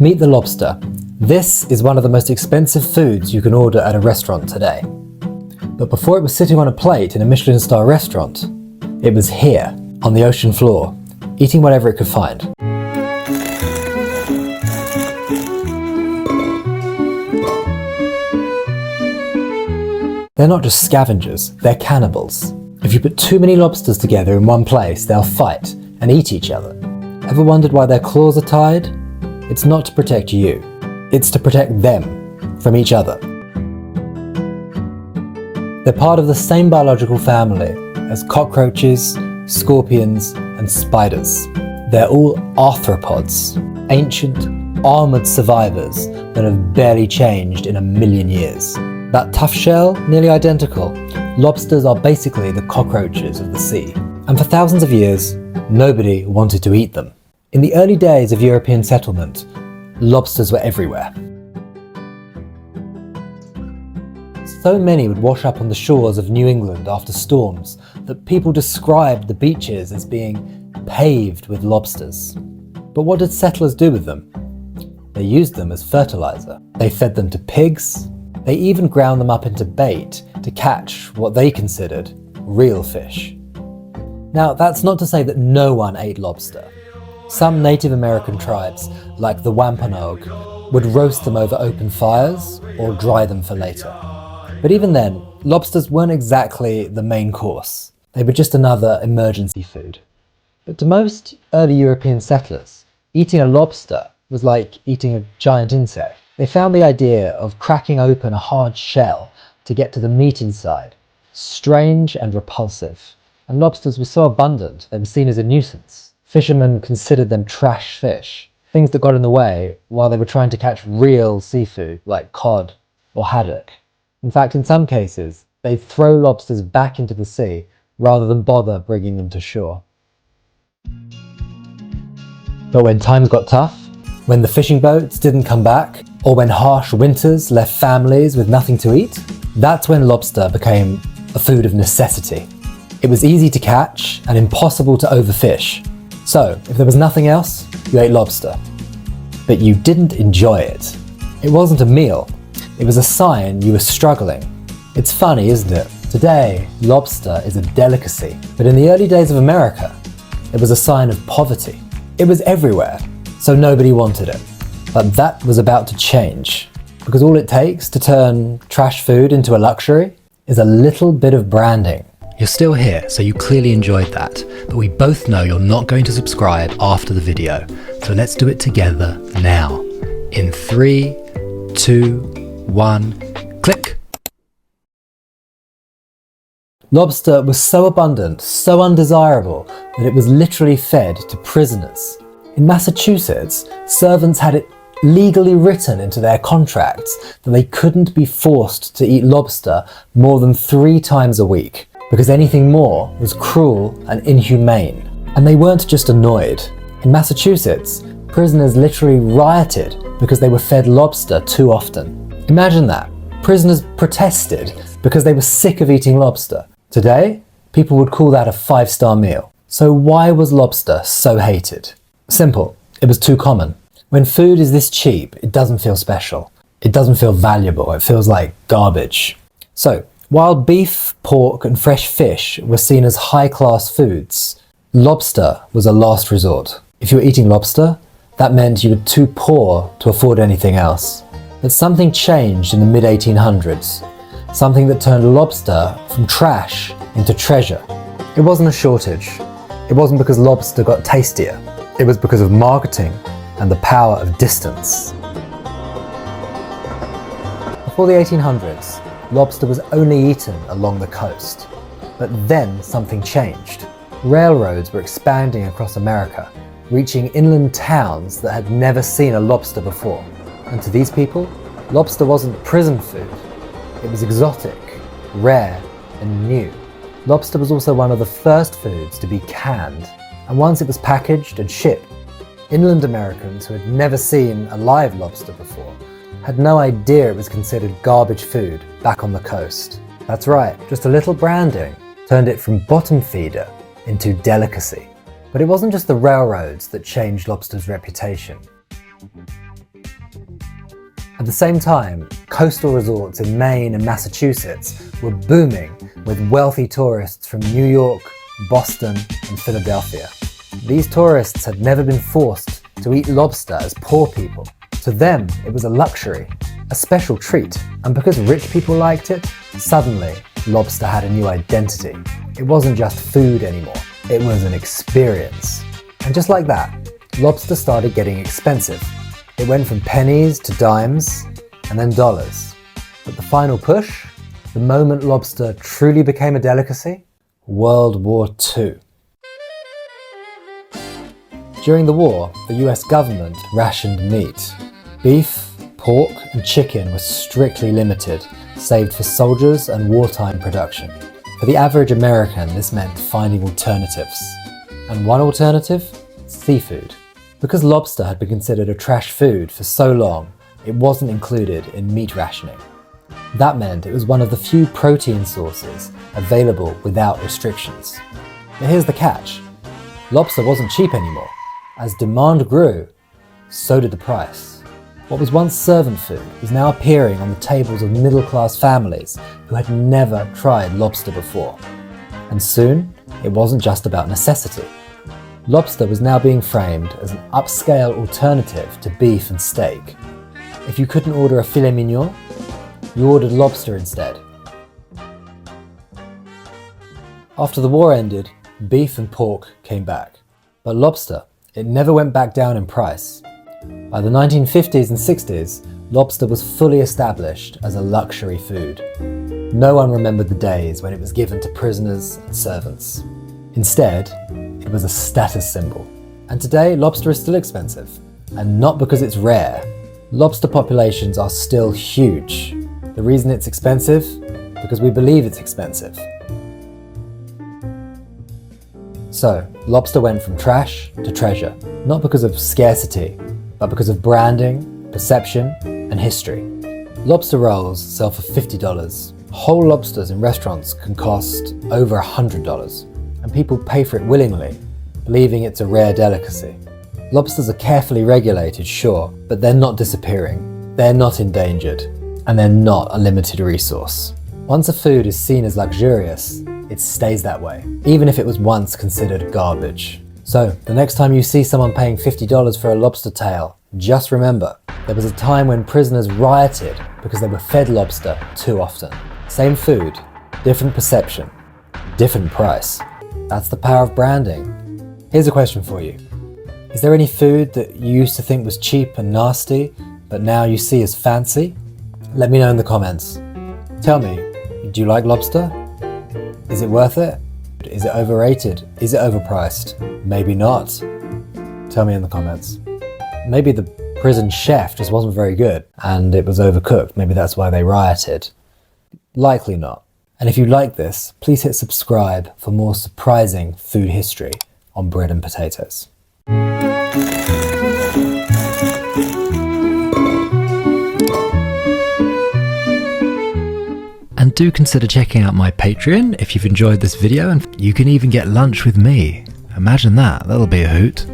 Meet the lobster. This is one of the most expensive foods you can order at a restaurant today. But before it was sitting on a plate in a Michelin star restaurant, it was here, on the ocean floor, eating whatever it could find. They're not just scavengers, they're cannibals. If you put too many lobsters together in one place, they'll fight and eat each other. Ever wondered why their claws are tied? It's not to protect you, it's to protect them from each other. They're part of the same biological family as cockroaches, scorpions, and spiders. They're all arthropods, ancient, armoured survivors that have barely changed in 1,000,000 years. That tough shell, nearly identical. Lobsters are basically the cockroaches of the sea. And for thousands of years, nobody wanted to eat them. In the early days of European settlement, lobsters were everywhere. So many would wash up on the shores of New England after storms that people described the beaches as being paved with lobsters. But what did settlers do with them? They used them as fertilizer. They fed them to pigs. They even ground them up into bait to catch what they considered real fish. Now, that's not to say that no one ate lobster. Some Native American tribes, like the Wampanoag, would roast them over open fires or dry them for later. But even then, lobsters weren't exactly the main course. They were just another emergency food. But to most early European settlers, eating a lobster was like eating a giant insect. They found the idea of cracking open a hard shell to get to the meat inside strange and repulsive. And lobsters were so abundant, they were seen as a nuisance. Fishermen considered them trash fish, things that got in the way while they were trying to catch real seafood like cod or haddock. In fact, in some cases, they'd throw lobsters back into the sea rather than bother bringing them to shore. But when times got tough, when the fishing boats didn't come back, or when harsh winters left families with nothing to eat, that's when lobster became a food of necessity. It was easy to catch and impossible to overfish. So, if there was nothing else, you ate lobster. But you didn't enjoy it. It wasn't a meal. It was a sign you were struggling. It's funny, isn't it? Today, lobster is a delicacy. But in the early days of America, it was a sign of poverty. It was everywhere, so nobody wanted it. But that was about to change. Because all it takes to turn trash food into a luxury is a little bit of branding. You're still here, so you clearly enjoyed that. But we both know you're not going to subscribe after the video. So let's do it together now. In 3, 2, 1, click! Lobster was so abundant, so undesirable, that it was literally fed to prisoners. In Massachusetts, servants had it legally written into their contracts that they couldn't be forced to eat lobster more than 3 times a week, because anything more was cruel and inhumane. And they weren't just annoyed. In Massachusetts, prisoners literally rioted because they were fed lobster too often. Imagine that. Prisoners protested because they were sick of eating lobster. Today, people would call that a 5-star meal. So why was lobster so hated? Simple. It was too common. When food is this cheap, it doesn't feel special. It doesn't feel valuable. It feels like garbage. So, while beef, pork, and fresh fish were seen as high-class foods, lobster was a last resort. If you were eating lobster, that meant you were too poor to afford anything else. But something changed in the mid-1800s. Something that turned lobster from trash into treasure. It wasn't a shortage. It wasn't because lobster got tastier. It was because of marketing and the power of distance. Before the 1800s, lobster was only eaten along the coast. But then something changed. Railroads were expanding across America, reaching inland towns that had never seen a lobster before. And to these people, lobster wasn't prison food. It was exotic, rare, and new. Lobster was also one of the first foods to be canned. And once it was packaged and shipped, inland Americans who had never seen a live lobster before had no idea it was considered garbage food back on the coast. That's right, just a little branding turned it from bottom feeder into delicacy. But it wasn't just the railroads that changed lobster's reputation. At the same time, coastal resorts in Maine and Massachusetts were booming with wealthy tourists from New York, Boston, and Philadelphia. These tourists had never been forced to eat lobster as poor people. To them, it was a luxury, a special treat, and because rich people liked it, suddenly lobster had a new identity. It wasn't just food anymore, it was an experience. And just like that, lobster started getting expensive. It went from pennies to dimes, and then dollars. But the final push, the moment lobster truly became a delicacy, World War II. During the war, the US government rationed meat. Beef, pork, and chicken were strictly limited, saved for soldiers and wartime production. For the average American, this meant finding alternatives. And one alternative? Seafood. Because lobster had been considered a trash food for so long, it wasn't included in meat rationing. That meant it was one of the few protein sources available without restrictions. But here's the catch. Lobster wasn't cheap anymore. As demand grew, so did the price. What was once servant food was now appearing on the tables of middle-class families who had never tried lobster before. And soon, it wasn't just about necessity. Lobster was now being framed as an upscale alternative to beef and steak. If you couldn't order a filet mignon, you ordered lobster instead. After the war ended, beef and pork came back. But lobster, it never went back down in price. By the 1950s and 60s, lobster was fully established as a luxury food. No one remembered the days when it was given to prisoners and servants. Instead, it was a status symbol. And today, lobster is still expensive. And not because it's rare. Lobster populations are still huge. The reason it's expensive? Because we believe it's expensive. So, lobster went from trash to treasure, not because of scarcity, but because of branding, perception, and history. Lobster rolls sell for $50. Whole lobsters in restaurants can cost over $100, and people pay for it willingly, believing it's a rare delicacy. Lobsters are carefully regulated, sure, but they're not disappearing, they're not endangered, and they're not a limited resource. Once a food is seen as luxurious, it stays that way, even if it was once considered garbage. So, the next time you see someone paying $50 for a lobster tail, just remember, there was a time when prisoners rioted because they were fed lobster too often. Same food, different perception, different price. That's the power of branding. Here's a question for you. Is there any food that you used to think was cheap and nasty, but now you see as fancy? Let me know in the comments. Tell me, do you like lobster? Is it worth it? Is it overrated? Is it overpriced? Maybe not. Tell me in the comments. Maybe the prison chef just wasn't very good and it was overcooked. Maybe that's why they rioted. Likely not. And if you like this, please hit subscribe for more surprising food history on Bread and Potatoes. And do consider checking out my Patreon if you've enjoyed this video, and you can even get lunch with me. Imagine that, that'll be a hoot.